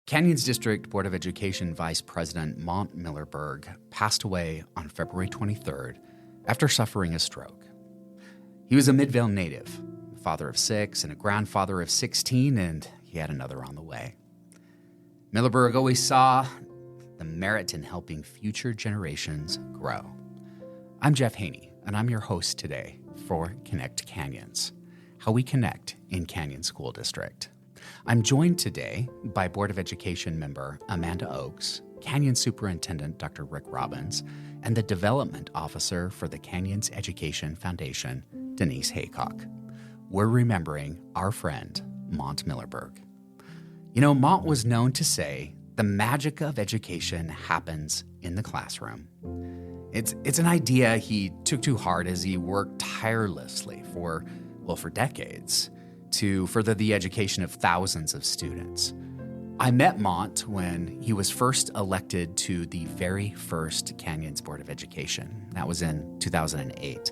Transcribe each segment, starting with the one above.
Canyons District Board of Education Vice President Mont Millerberg passed away on February 23rd after suffering a stroke. He was a Midvale native, a father of 6 and a grandfather of 16, and he had another on the way. Millerberg always saw the merit in helping future generations grow. I'm Jeff Haney, and I'm your host today for Connect Canyons, how we connect in Canyon School District. I'm joined today by Board of Education member Amanda Oakes, Canyon Superintendent Dr. Rick Robbins, and the Development Officer for the Canyons Education Foundation, Denise Haycock. We're remembering our friend, Mont Millerberg. You know, Mont was known to say, the magic of education happens in the classroom. It's an idea he took to heart as he worked tirelessly for decades to further the education of thousands of students. I met Mont when he was first elected to the very first Canyons Board of Education. That was in 2008.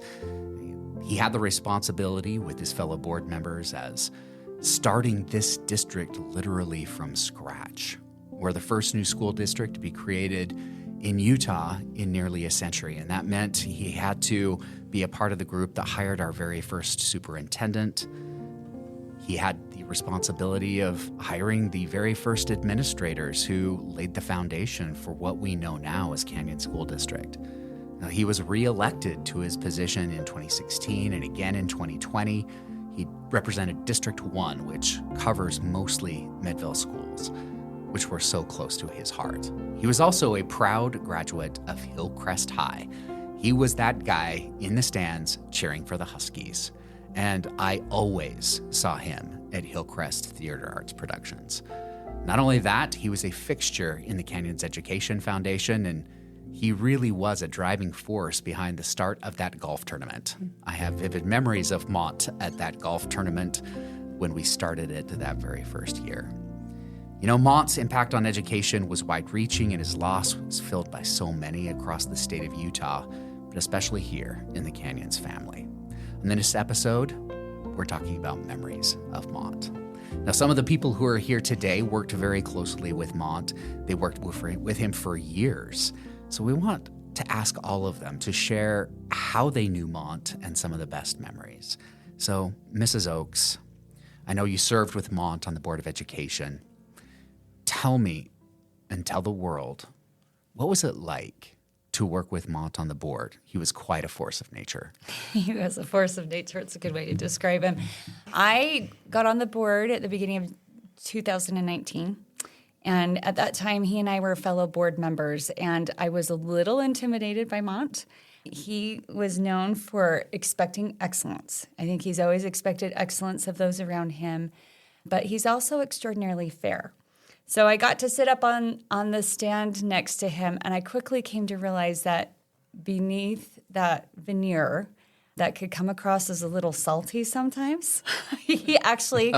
He had the responsibility with his fellow board members as starting this district literally from scratch. We're the first new school district to be created in Utah in nearly a century, and that meant he had to be a part of the group that hired our very first superintendent. He had the responsibility of hiring the very first administrators who laid the foundation for what we know now as Canyon School District. Now, he was reelected to his position in 2016 and again in 2020. He represented District 1, which covers mostly Midvale schools, which were so close to his heart. He was also a proud graduate of Hillcrest High. He was that guy in the stands cheering for the Huskies. And I always saw him at Hillcrest Theater Arts Productions. Not only that, he was a fixture in the Canyons Education Foundation, and he really was a driving force behind the start of that golf tournament. I have vivid memories of Mont at that golf tournament when we started it that very first year. You know, Mont's impact on education was wide-reaching, and his loss was felt by so many across the state of Utah, but especially here in the Canyons family. In this episode, we're talking about memories of Mont. Now, some of the people who are here today worked very closely with Mont. They worked with him for years. So we want to ask all of them to share how they knew Mont and some of the best memories. So, Mrs. Oakes, I know you served with Mont on the Board of Education. Tell me and tell the world, what was it like to work with Mont on the board? He was quite a force of nature. He was a force of nature. It's a good way to describe him. I got on the board at the beginning of 2019. And at that time, he and I were fellow board members. And I was a little intimidated by Mont. He was known for expecting excellence. I think he's always expected excellence of those around him. But he's also extraordinarily fair. So I got to sit up on the stand next to him, and I quickly came to realize that beneath that veneer that could come across as a little salty sometimes, he actually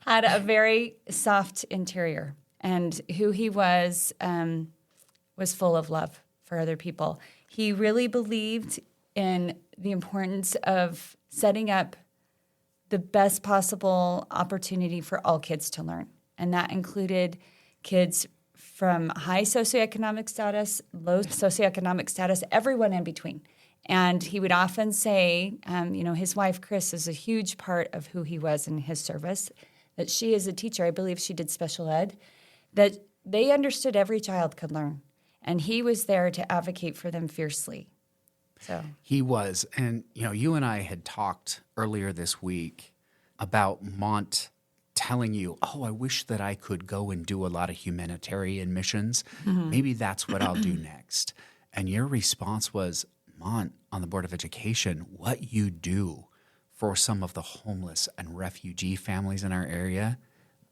had a very soft interior. And who he was full of love for other people. He really believed in the importance of setting up the best possible opportunity for all kids to learn. And that included kids from high socioeconomic status, low socioeconomic status, everyone in between. And he would often say, his wife, Kris, is a huge part of who he was in his service, that she is a teacher, I believe she did special ed, that they understood every child could learn. And he was there to advocate for them fiercely. So he was. And, you and I had talked earlier this week about Mont telling you, I wish that I could go and do a lot of humanitarian missions. Mm-hmm. Maybe that's what I'll do next. And your response was, Mont, on the Board of Education, what you do for some of the homeless and refugee families in our area,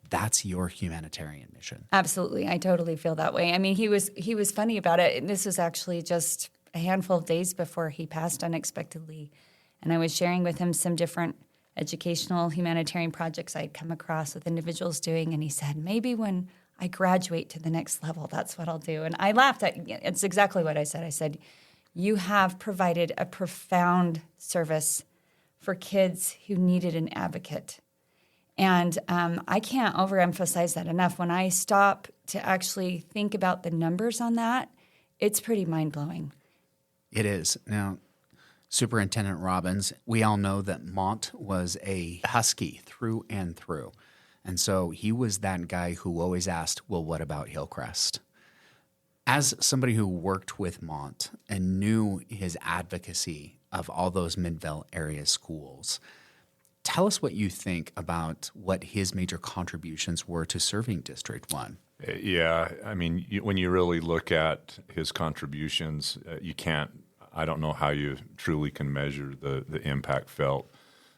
that's your humanitarian mission. Absolutely. I totally feel that way. I mean, he was funny about it. And this was actually just a handful of days before he passed unexpectedly. And I was sharing with him some different educational humanitarian projects I'd come across with individuals doing, and he said, maybe when I graduate to the next level, that's what I'll do. And I laughed. It's exactly what I said. I said, you have provided a profound service for kids who needed an advocate. And I can't overemphasize that enough. When I stop to actually think about the numbers on that, it's pretty mind-blowing. It is. Now, Superintendent Robbins, we all know that Mont was a Husky through and through. And so he was that guy who always asked, well, what about Hillcrest? As somebody who worked with Mont and knew his advocacy of all those Midvale area schools, tell us what you think about what his major contributions were to serving District 1. Yeah, I mean, when you really look at his contributions, I don't know how you truly can measure the impact felt,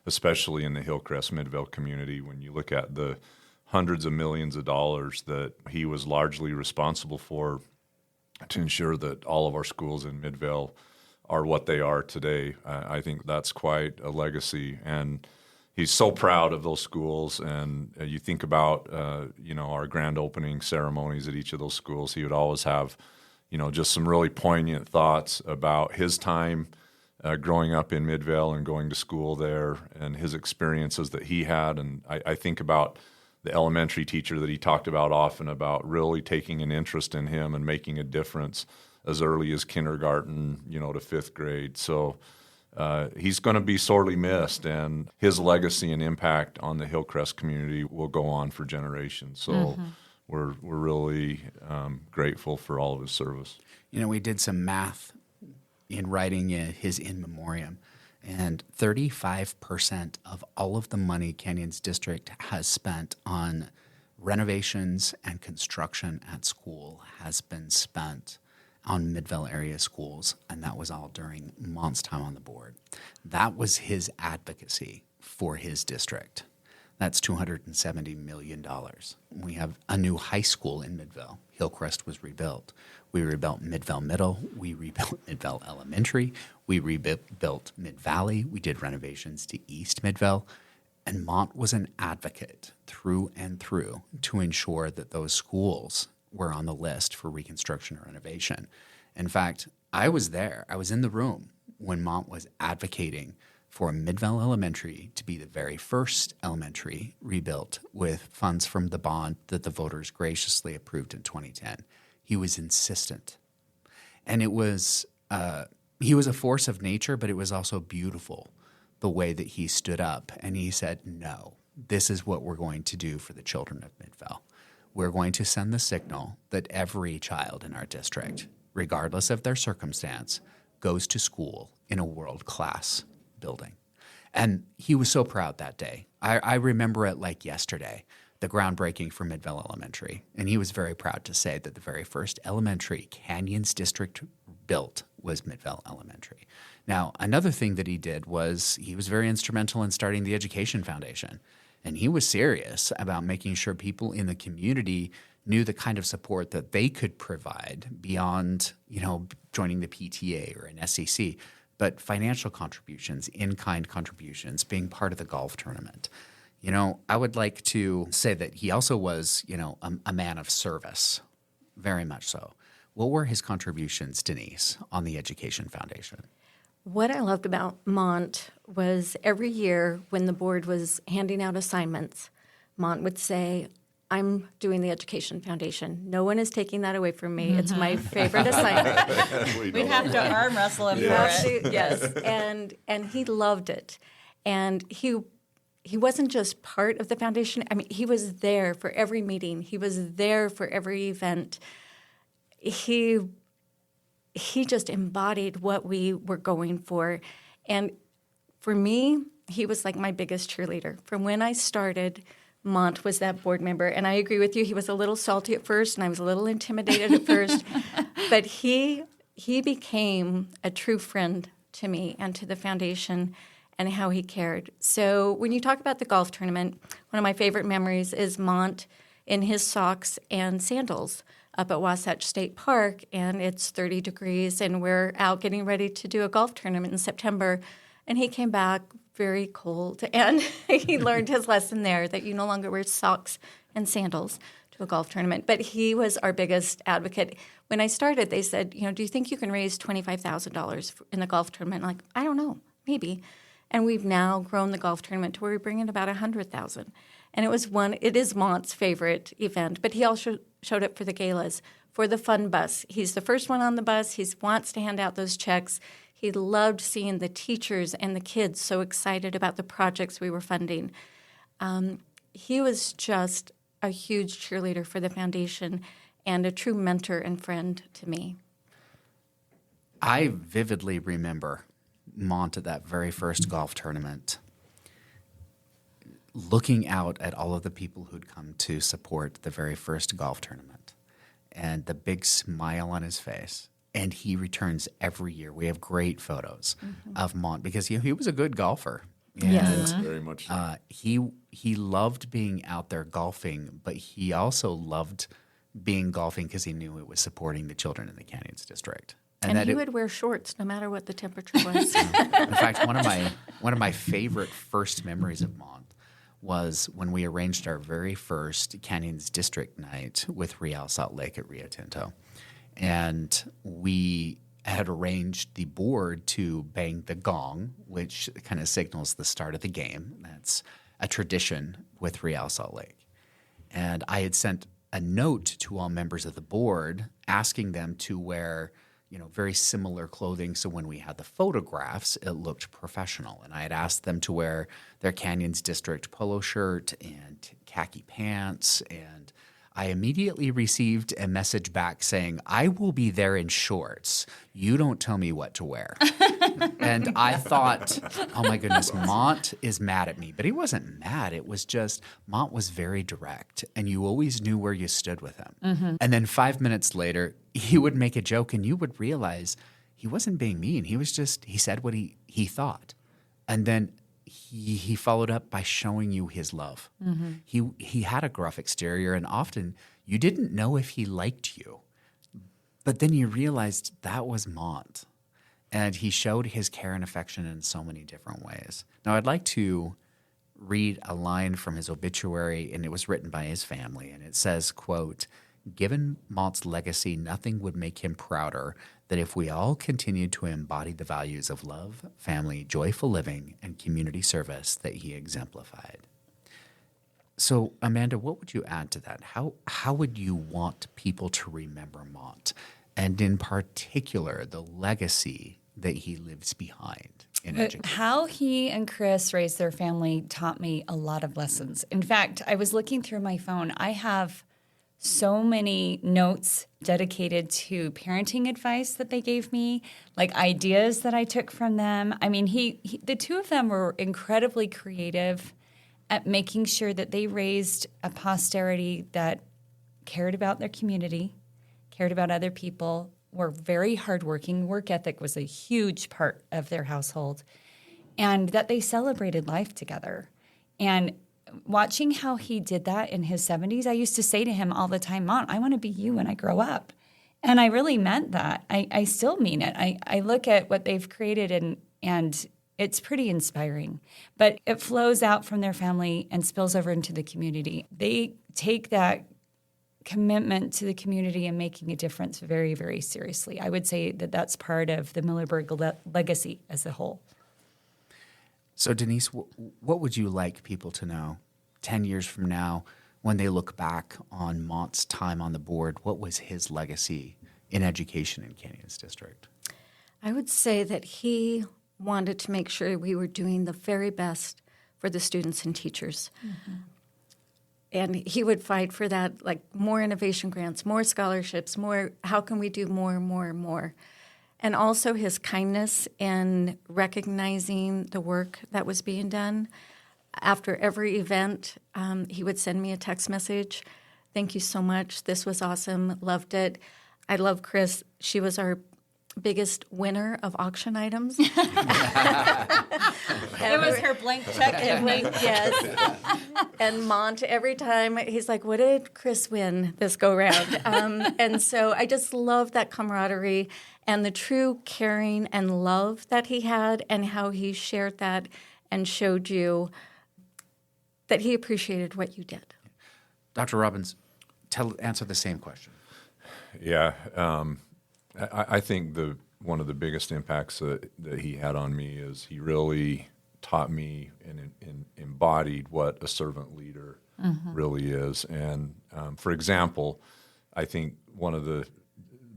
especially in the Hillcrest Midvale community. When you look at the hundreds of millions of dollars that he was largely responsible for to ensure that all of our schools in Midvale are what they are today, I think that's quite a legacy. And he's so proud of those schools. And you think about, our grand opening ceremonies at each of those schools, he would always have, just some really poignant thoughts about his time growing up in Midvale and going to school there and his experiences that he had. And I think about the elementary teacher that he talked about often, about really taking an interest in him and making a difference as early as kindergarten, to fifth grade. So he's going to be sorely missed, and his legacy and impact on the Hillcrest community will go on for generations. So we're really grateful for all of his service. We did some math in writing his in memoriam, and 35% of all of the money Canyons District has spent on renovations and construction at school has been spent on Midvale area schools, and that was all during Mont's time on the board. That was his advocacy for his district. That's $270 million. We have a new high school in Midvale. Hillcrest was rebuilt. We rebuilt Midvale Middle. We rebuilt Midvale Elementary. We rebuilt Mid-Valley. We did renovations to East Midvale. And Mont was an advocate through and through to ensure that those schools were on the list for reconstruction or renovation. In fact, I was there. I was in the room when Mont was advocating for Midvale Elementary to be the very first elementary rebuilt with funds from the bond that the voters graciously approved in 2010. He was insistent. And it was he was a force of nature, but it was also beautiful the way that he stood up and he said, no, this is what we're going to do for the children of Midvale. We're going to send the signal that every child in our district, regardless of their circumstance, goes to school in a world-class building. And he was so proud that day. I remember it like yesterday, the groundbreaking for Midvale Elementary. And he was very proud to say that the very first elementary Canyons District built was Midvale Elementary. Now, another thing that he did was he was very instrumental in starting the Education Foundation. And he was serious about making sure people in the community knew the kind of support that they could provide beyond, joining the PTA or an SEC, but financial contributions, in-kind contributions, being part of the golf tournament. I would like to say that he also was, a man of service, very much so. What were his contributions, Denise, on the Education Foundation? What I loved about Mont was every year when the board was handing out assignments, Mont would say, I'm doing the Education Foundation. No one is taking that away from me. It's my favorite assignment. We'd have to arm wrestle him for it. Yes, and he loved it. And he wasn't just part of the foundation. I mean, he was there for every meeting. He was there for every event. He just embodied what we were going for. And for me, he was like my biggest cheerleader. From when I started, Mont was that board member. And I agree with you, he was a little salty at first, and I was a little intimidated at first. But he became a true friend to me and to the foundation and how he cared. So when you talk about the golf tournament, one of my favorite memories is Mont in his socks and sandals up at Wasatch State Park, and it's 30 degrees, and we're out getting ready to do a golf tournament in September. And he came back very cold, and he learned his lesson there that you no longer wear socks and sandals to a golf tournament. But he was our biggest advocate. When I started, they said, do you think you can raise $25,000 in the golf tournament? I'm like, I don't know, maybe. And we've now grown the golf tournament to where we bring in about $100,000. And it is Mont's favorite event, but he also showed up for the galas, for the fun bus. He's the first one on the bus. He wants to hand out those checks. He loved seeing the teachers and the kids so excited about the projects we were funding. He was just a huge cheerleader for the foundation and a true mentor and friend to me. I vividly remember Mont at that very first golf tournament, looking out at all of the people who'd come to support the very first golf tournament and the big smile on his face. And he returns every year. We have great photos of Mont because he was a good golfer. And, Yes. Very much so. he loved being out there golfing, but he also loved being golfing because he knew it was supporting the children in the Canyons District. And he would wear shorts no matter what the temperature was. In fact, one of my favorite first memories of Mont was when we arranged our very first Canyons District night with Real Salt Lake at Rio Tinto. And we had arranged the board to bang the gong, which kind of signals the start of the game. That's a tradition with Real Salt Lake. And I had sent a note to all members of the board asking them to wear, very similar clothing. So when we had the photographs, it looked professional. And I had asked them to wear their Canyons District polo shirt and khaki pants. And I immediately received a message back saying, I will be there in shorts. You don't tell me what to wear. And I thought, oh my goodness, Mont is mad at me. But he wasn't mad. It was just, Mont was very direct. And you always knew where you stood with him. Mm-hmm. And then 5 minutes later, he would make a joke and you would realize he wasn't being mean. He was just, he said what he thought. And then he followed up by showing you his love. Mm-hmm. He had a gruff exterior, and often you didn't know if he liked you. But then you realized that was Mont. And he showed his care and affection in so many different ways. Now, I'd like to read a line from his obituary, and it was written by his family. And it says, quote, "Given Mont's legacy, nothing would make him prouder than if we all continued to embody the values of love, family, joyful living, and community service that he exemplified." So, Amanda, what would you add to that? How would you want people to remember Mont, and in particular, the legacy that he lives behind in education? How he and Kris raised their family taught me a lot of lessons. In fact, I was looking through my phone. I have so many notes dedicated to parenting advice that they gave me, like ideas that I took from them. I mean, the two of them were incredibly creative at making sure that they raised a posterity that cared about their community, cared about other people, were very hardworking. Work ethic was a huge part of their household, and that they celebrated life together. And watching how he did that in his 70s, I used to say to him all the time, Mont, I want to be you when I grow up. And I really meant that. I still mean it. I look at what they've created and it's pretty inspiring. But it flows out from their family and spills over into the community. They take that commitment to the community and making a difference very, very seriously. I would say that that's part of the Millerberg legacy as a whole. So, Denise, what would you like people to know 10 years from now when they look back on Mont's time on the board? What was his legacy in education in Canyons District? I would say that he wanted to make sure we were doing the very best for the students and teachers. Mm-hmm. And he would fight for that, like more innovation grants, more scholarships, more, how can we do more and more and more? And also his kindness in recognizing the work that was being done. After every event, he would send me a text message. Thank you so much. This was awesome. Loved it. I love Kris. She was our biggest winner of auction items. It was her blank check. Yes. And Mont, every time, he's like, what did Kris win this go-round? And so I just love that camaraderie and the true caring and love that he had and how he shared that and showed you that he appreciated what you did. Dr. Robbins, answer the same question. Yeah. I think one of the biggest impacts that he had on me is he really taught me and embodied what a servant leader really is. And for example, I think one of the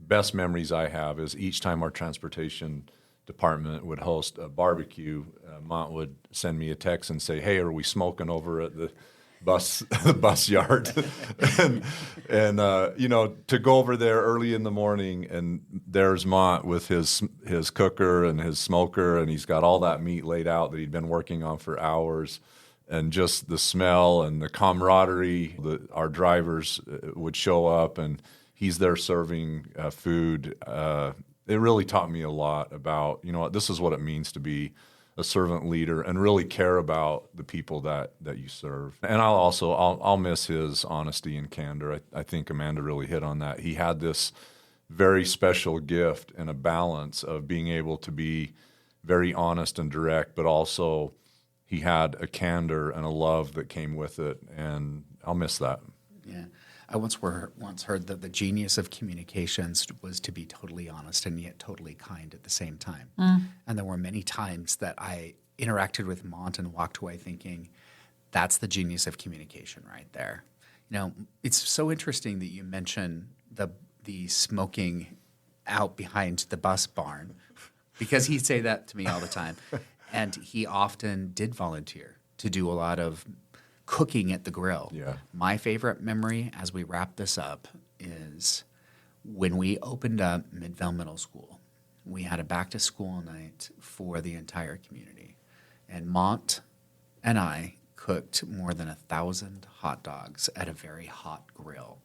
best memories I have is each time our transportation department would host a barbecue, Mont would send me a text and say, "Hey, are we smoking over at the bus yard?" and to go over there early in the morning, and there's Mont with his cooker and his smoker, and he's got all that meat laid out that he'd been working on for hours, and just the smell and the camaraderie. Our drivers would show up, and he's there serving food. It really taught me a lot about, this is what it means to be a servant leader and really care about the people that you serve. And I'll miss his honesty and candor. I think Amanda really hit on that. He had this very special gift and a balance of being able to be very honest and direct, but also he had a candor and a love that came with it, and I'll miss that. Yeah. I once heard that the genius of communications was to be totally honest and yet totally kind at the same time. And there were many times that I interacted with Mont and walked away thinking, that's the genius of communication right there. It's so interesting that you mention the smoking out behind the bus barn, because he'd say that to me all the time. And he often did volunteer to do a lot of cooking at the grill. Yeah. My favorite memory as we wrap this up is when we opened up Midvale Middle School. We had a back-to-school night for the entire community. And Mont and I cooked more than 1,000 hot dogs at a very hot grill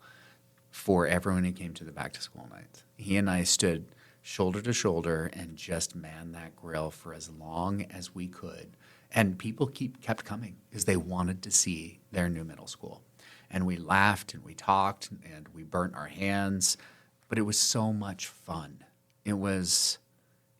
for everyone who came to the back-to-school night. He and I stood shoulder to shoulder and just manned that grill for as long as we could. And people kept coming because they wanted to see their new middle school. And we laughed and we talked and we burnt our hands, but it was so much fun. It was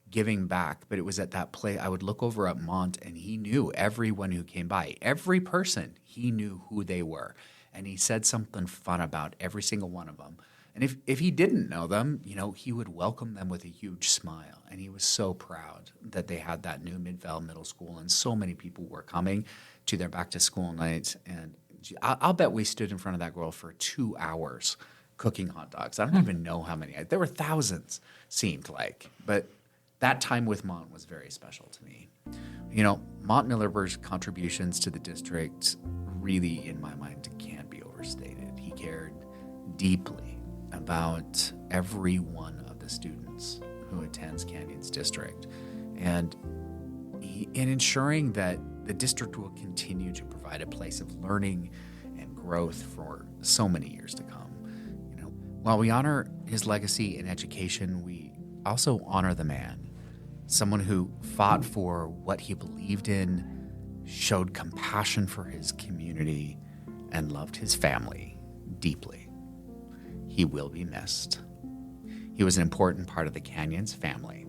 giving back, but it was at that place. I would look over at Mont, and he knew everyone who came by. Every person, he knew who they were. And he said something fun about every single one of them. And if he didn't know them, he would welcome them with a huge smile. And he was so proud that they had that new Midvale Middle School, and so many people were coming to their back-to-school night. And I'll bet we stood in front of that grill for 2 hours cooking hot dogs. I don't even know how many. There were thousands, seemed like. But that time with Mont was very special to me. Mont Millerberg's contributions to the district really, in my mind, can't be overstated. He cared deeply about every one of the students who attends Canyons District, and in ensuring that the district will continue to provide a place of learning and growth for so many years to come. While we honor his legacy in education, we also honor the man, someone who fought for what he believed in, showed compassion for his community, and loved his family deeply. He will be missed. He was an important part of the Canyons family,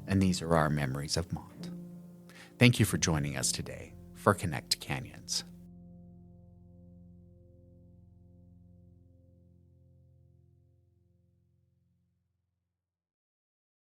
and these are our memories of Mont. Thank you for joining us today for Connect Canyons.